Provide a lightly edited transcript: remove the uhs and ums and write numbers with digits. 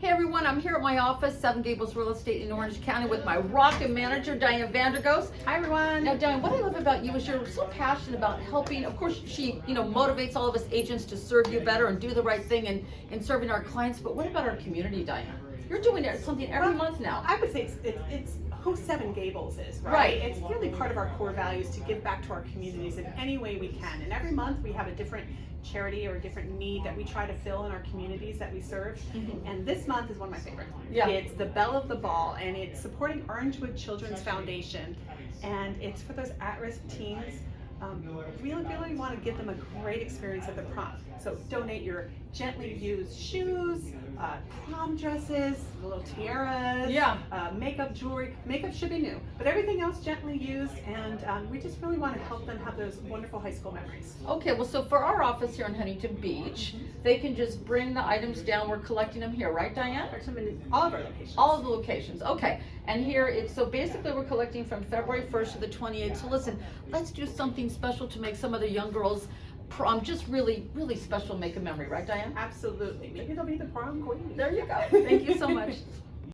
Hey everyone, I'm here at my office, 7 Gables Real Estate in Orange County with my rockin' manager, Diane Vandergoes. Hi everyone. Now Diane, what I love about you is you're so passionate about helping. Of course, she motivates all of us agents to serve you better and do the right thing in serving our clients, but what about our community, Diane? You're doing something every month now. I would say it's who 7 Gables is, right? Right. It's really part of our core values to give back to our communities in any way we can. And every month we have a different charity or a different need that we try to fill in our communities that we serve. And this month is one of my favorites. Yeah. It's the Belle of the Ball, and it's supporting Orangewood Children's Foundation. And it's for those at-risk teens. Really want to give them a great experience at the prom. So donate your gently used shoes, prom dresses, little tiaras, makeup, jewelry. Makeup should be new, but everything else gently used, and we just really want to help them have those wonderful high school memories. Okay, well, so for our office here in Huntington Beach, they can just bring the items down. We're collecting them here, right, Diane? In all of our locations. All of the locations, okay. And here so basically we're collecting from February 1st to the 28th. So listen, let's do something special to make some of the young girls' prom just really special, make a memory, right, Diane? Absolutely. Maybe they'll be the prom queen. There you go. Thank you so much.